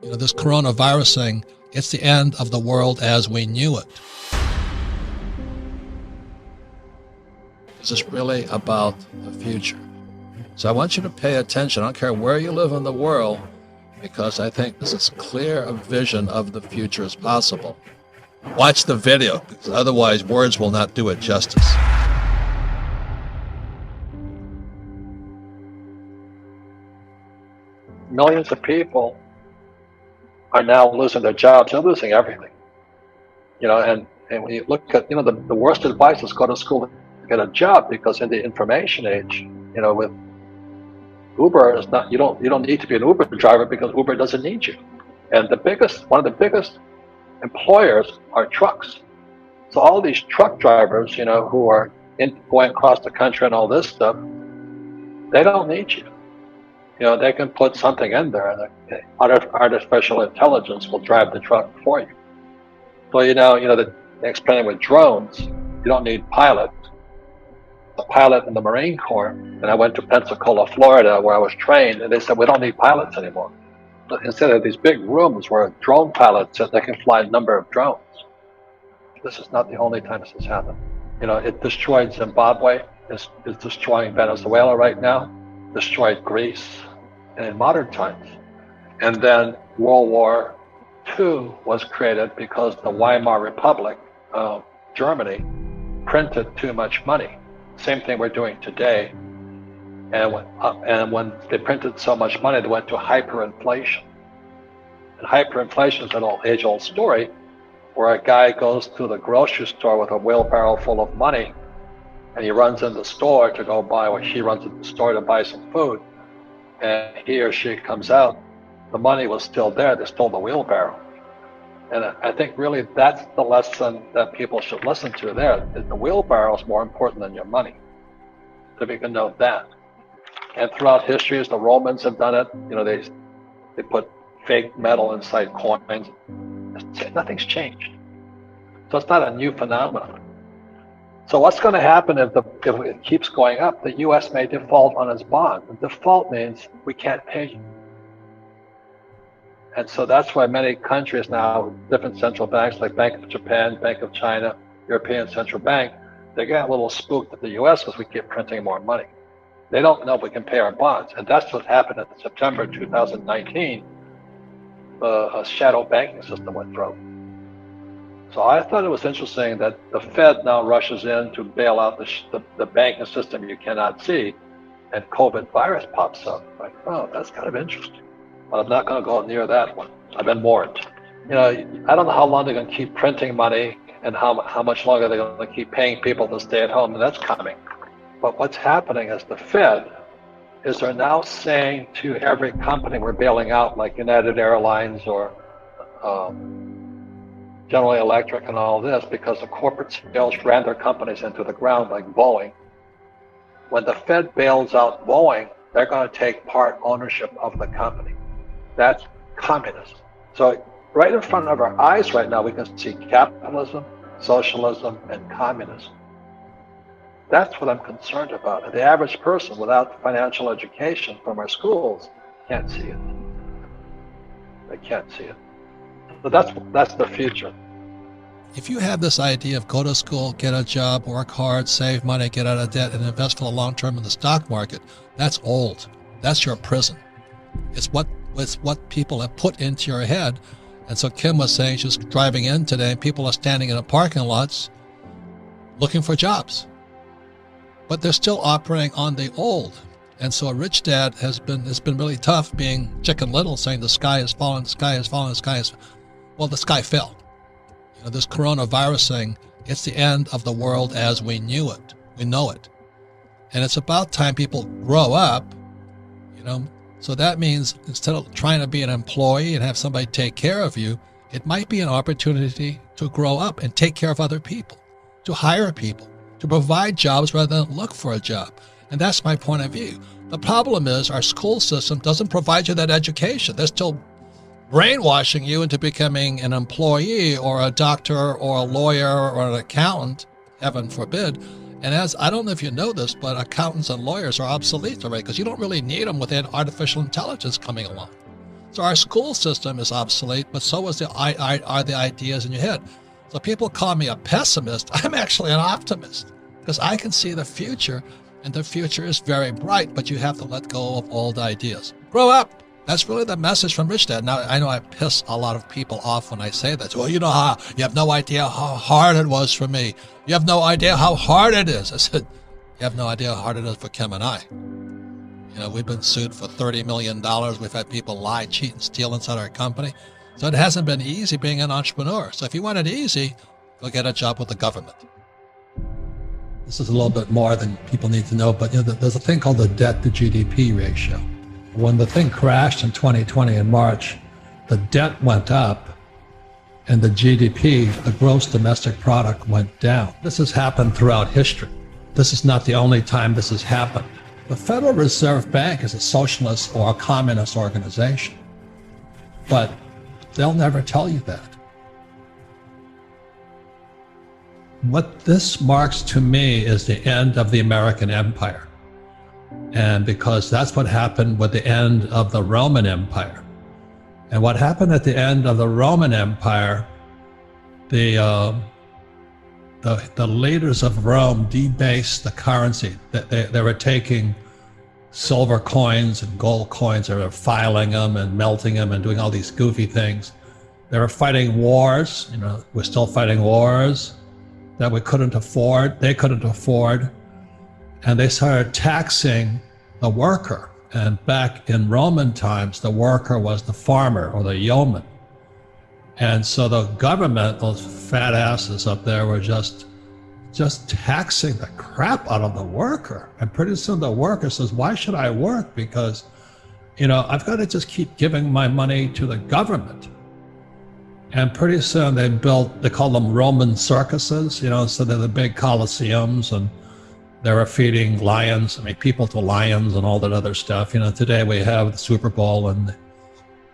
This coronavirus thing, it's the end of the world as we knew it. This is really about the future. So I want you to pay attention. I don't care where you live in the world, because I think this is clear a vision of the future as possible. Watch the video, because otherwise words will not do it justice. Millions of people are now losing their jobs. They're losing everything. And when you look at, the worst advice is go to school to get a job, because in the information age, with Uber is not, you don't need to be an Uber driver because Uber doesn't need you. And one of the biggest employers are trucks. So all these truck drivers, who are going across the country and all this stuff, they don't need you. They can put something in there, and artificial intelligence will drive the truck for you. So the explaining with drones, you don't need pilots. A pilot in the Marine Corps, and I went to Pensacola, Florida, where I was trained, and they said we don't need pilots anymore. But instead of these big rooms where drone pilots said they can fly a number of drones. This is not the only time this has happened. It destroyed Zimbabwe. It's destroying Venezuela right now. Destroyed Greece, and in modern times. And then World War II was created because the Weimar Republic of Germany printed too much money. Same thing we're doing today. And when they printed so much money, they went to hyperinflation. And hyperinflation is an age-old story where a guy goes to the grocery store with a wheelbarrow full of money, and he runs in the store to go buy, or she runs in the store to buy some food, and he or she comes out, the money was still there, they stole the wheelbarrow. And I think really that's the lesson that people should listen to there, is the wheelbarrow is more important than your money. So if you can know that. And throughout history, as the Romans have done it, they put fake metal inside coins. Nothing's changed. So it's not a new phenomenon. So what's going to happen if it keeps going up? The U.S. may default on its bond. And default means we can't pay you. And so that's why many countries now, different central banks like Bank of Japan, Bank of China, European Central Bank, they get a little spooked at the U.S. because we keep printing more money. They don't know if we can pay our bonds. And that's what happened in September 2019. A shadow banking system went through. So I thought it was interesting that the Fed now rushes in to bail out the banking system you cannot see, and COVID virus pops up. Like, oh, that's kind of interesting. But I'm not going to go near that one. I've been warned. I don't know how long they're going to keep printing money and how much longer they're going to keep paying people to stay at home, and that's coming. But what's happening is the Fed is they're now saying to every company we're bailing out, like United Airlines or General Electric and all this, because the corporate sales ran their companies into the ground like Boeing. When the Fed bails out Boeing, they're going to take part ownership of the company. That's communism. So right in front of our eyes right now, we can see capitalism, socialism, and communism. That's what I'm concerned about. And the average person without financial education from our schools can't see it. They can't see it. So that's the future. If you have this idea of go to school, get a job, work hard, save money, get out of debt, and invest for the long term in the stock market, that's old. That's your prison. It's what people have put into your head. And so Kim was saying, she's driving in today, and people are standing in the parking lots looking for jobs. But they're still operating on the old. And so a rich dad it's been really tough being Chicken Little, saying the sky is falling, the sky is falling, the sky is, well, the sky fell. This coronavirus thing, it's the end of the world as we knew it. We know it. And it's about time people grow up, So that means instead of trying to be an employee and have somebody take care of you, it might be an opportunity to grow up and take care of other people, to hire people, to provide jobs rather than look for a job. And that's my point of view. The problem is our school system doesn't provide you that education. They're still brainwashing you into becoming an employee or a doctor or a lawyer or an accountant, heaven forbid. And I don't know if you know this, but accountants and lawyers are obsolete already because you don't really need them with artificial intelligence coming along. So our school system is obsolete, but so are the ideas in your head. So people call me a pessimist. I'm actually an optimist because I can see the future, and the future is very bright, but you have to let go of old ideas. Grow up. That's really the message from Rich Dad. Now, I know I piss a lot of people off when I say that. Well, you have no idea how hard it was for me. You have no idea how hard it is. I said, you have no idea how hard it is for Kim and I. We've been sued for $30 million. We've had people lie, cheat, and steal inside our company. So it hasn't been easy being an entrepreneur. So if you want it easy, go get a job with the government. This is a little bit more than people need to know, but there's a thing called the debt to GDP ratio. When the thing crashed in 2020 in March, the debt went up and the GDP, the gross domestic product, went down. This has happened throughout history. This is not the only time this has happened. The Federal Reserve Bank is a socialist or a communist organization, but they'll never tell you that. What this marks to me is the end of the American Empire. And because that's what happened with the end of the Roman Empire. And what happened at the end of the Roman Empire, the leaders of Rome debased the currency. They were taking silver coins and gold coins, they were filing them and melting them and doing all these goofy things. They were fighting wars, we're still fighting wars that we couldn't afford, they couldn't afford. And they started taxing the worker. And back in Roman times, the worker was the farmer or the yeoman. And so the government, those fat asses up there, were just taxing the crap out of the worker. And pretty soon the worker says, why should I work? Because, I've got to just keep giving my money to the government. And pretty soon they call them Roman circuses, so they're the big coliseums, and they were feeding lions, people to lions and all that other stuff. Today we have the Super Bowl and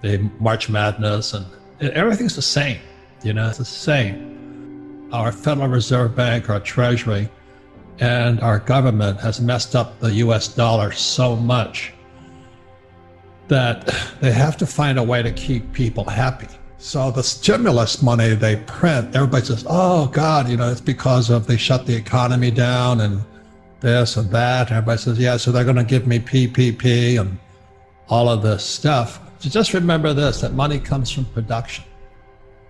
the March Madness, and everything's the same, it's the same. Our Federal Reserve Bank, our Treasury, and our government has messed up the US dollar so much that they have to find a way to keep people happy. So the stimulus money they print, everybody says, oh God, it's because they shut the economy down and this and that. Everybody says, yeah, so they're going to give me PPP and all of this stuff. So just remember this, that money comes from production.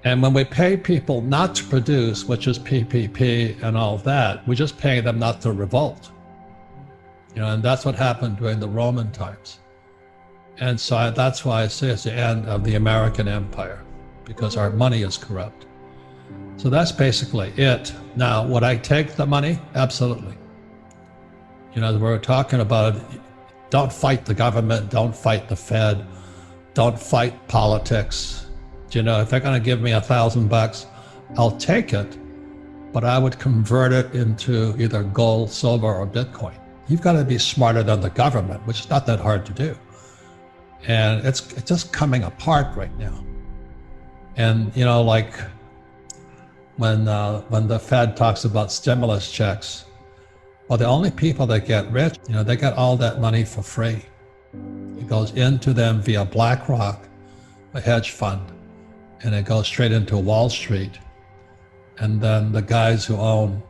And when we pay people not to produce, which is PPP and all that, we just pay them not to revolt. And that's what happened during the Roman times. And so that's why I say it's the end of the American Empire, because our money is corrupt. So that's basically it. Now, would I take the money? Absolutely. We're talking about, don't fight the government, don't fight the Fed, don't fight politics. If they're going to give me $1,000, I'll take it, but I would convert it into either gold, silver, or Bitcoin. You've got to be smarter than the government, which is not that hard to do. And it's just coming apart right now. And, like when the Fed talks about stimulus checks, well, the only people that get rich, they get all that money for free. It goes into them via BlackRock, a hedge fund, and it goes straight into Wall Street. And then the guys who own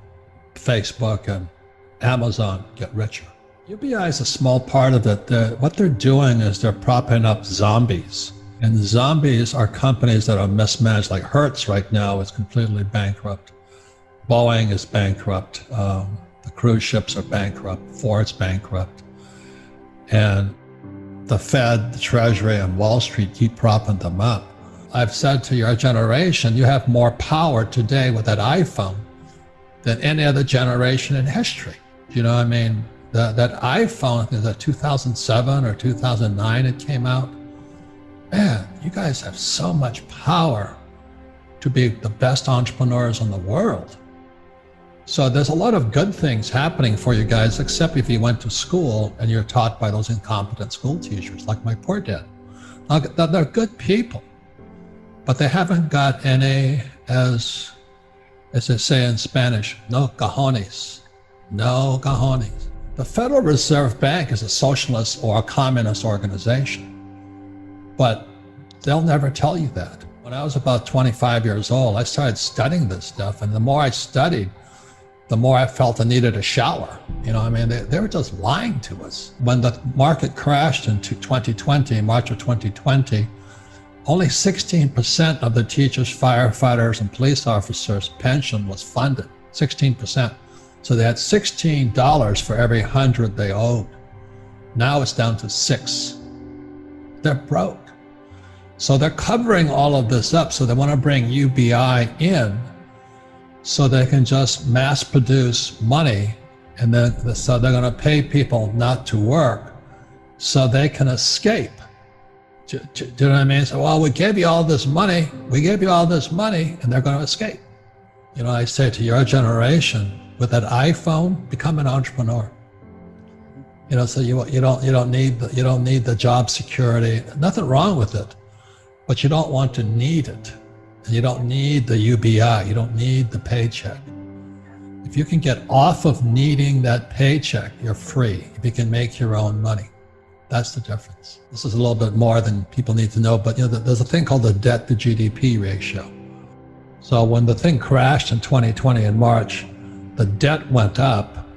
Facebook and Amazon get richer. UBI is a small part of it. What they're doing is they're propping up zombies. And zombies are companies that are mismanaged, like Hertz right now is completely bankrupt. Boeing is bankrupt. The cruise ships are bankrupt. Ford's bankrupt. And the Fed, the Treasury, and Wall Street keep propping them up. I've said to your generation, you have more power today with that iPhone than any other generation in history. That iPhone, is that 2007 or 2009 it came out? Man, you guys have so much power to be the best entrepreneurs in the world. So there's a lot of good things happening for you guys, except if you went to school and you're taught by those incompetent school teachers, like my poor dad. Now, they're good people, but they haven't got any, as they say in Spanish, no cojones, no cojones. The Federal Reserve Bank is a socialist or a communist organization, but They'll never tell you that. When I was about 25 years old, I started studying this stuff. And the more I studied, the more I felt I needed a shower. You know, I mean, they were just lying to us. When the market crashed in 2020, March of 2020, only 16% of the teachers, firefighters, and police officers' pension was funded, 16%. So they had $16 for every 100 they owed. Now it's down to 6. They're broke. So they're covering all of this up. So they want to bring UBI in so they can just mass produce money. And then so they're going to pay people not to work so they can escape. Do you know what I mean? So, well, we gave you all this money, and they're going to escape. You know, I say to your generation, with that iPhone, become an entrepreneur. You know, so you don't need the job security. Nothing wrong with it, but you don't want to need it. And you don't need the UBI. You don't need the paycheck. If you can get off of needing that paycheck, you're free. You can make your own money. That's the difference. This is a little bit more than people need to know, but you know, there's a thing called the debt to GDP ratio. So when the thing crashed in 2020 in March, the debt went up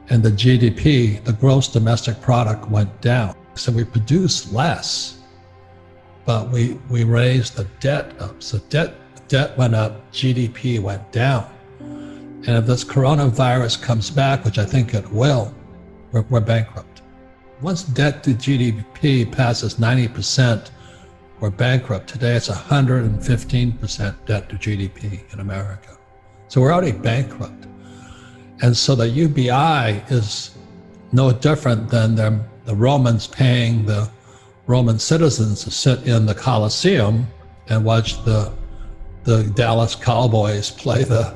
and the GDP, the gross domestic product, went down. So we produced less, but we raised the debt up. So debt went up, GDP went down. And if this coronavirus comes back, which I think it will, we're bankrupt. Once debt to GDP passes 90%, we're bankrupt. Today it's 115% debt to GDP in America. So we're already bankrupt. And so the UBI is no different than the Romans paying the Roman citizens to sit in the Colosseum and watch the Dallas Cowboys play the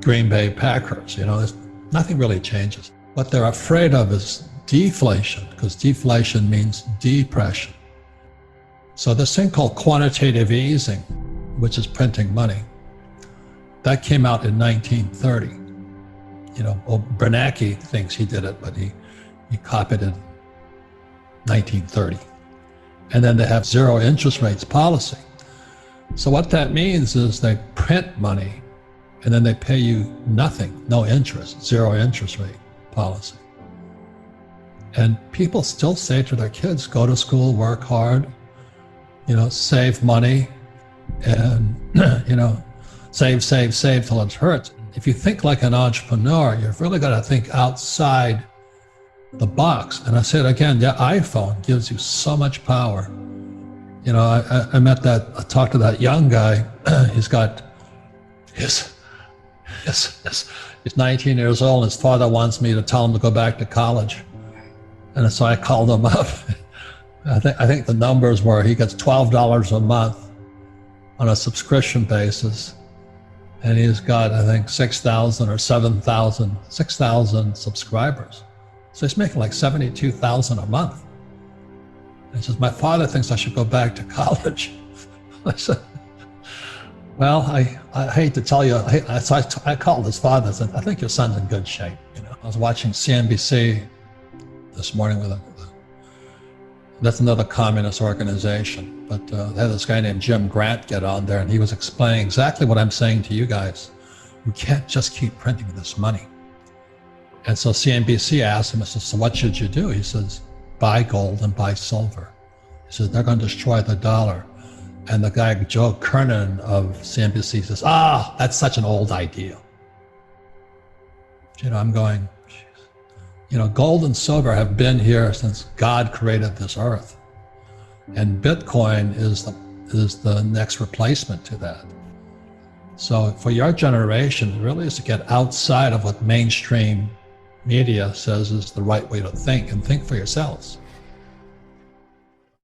Green Bay Packers. You know, nothing really changes. What they're afraid of is deflation, because deflation means depression. So this thing called quantitative easing, which is printing money, that came out in 1930. You know, well, Bernanke thinks he did it, but he copied it in 1930. And then they have zero interest rates policy. So what that means is they print money and then they pay you nothing, no interest, zero interest rate policy. And people still say to their kids, go to school, work hard, you know, save money, and, you know, save till it hurts. If you think like an entrepreneur, you've really got to think outside the box. And I said again, the iPhone gives you so much power. You know, I talked to that young guy. He's 19 years old. His father wants me to tell him to go back to college. And so I called him up. I think the numbers were he gets $12 a month on a subscription basis. And he's got, I think, 6,000 or 6,000 subscribers. So he's making like $72,000 a month. And he says, my father thinks I should go back to college. I said, well, I hate to tell you, so I called his father and said, I think your son's in good shape. You know, I was watching CNBC this morning with that's another communist organization, but they had this guy named Jim Grant get on there, and he was explaining exactly what I'm saying to you guys. You can't just keep printing this money. And so CNBC asked him, so what should you do? He says, buy gold and buy silver. He says, they're going to destroy the dollar. And the guy, Joe Kernan of CNBC, says, that's such an old idea. You know, I'm going, you know, gold and silver have been here since God created this earth. And Bitcoin is the next replacement to that. So for your generation, it really is to get outside of what mainstream media says is the right way to think, and think for yourselves.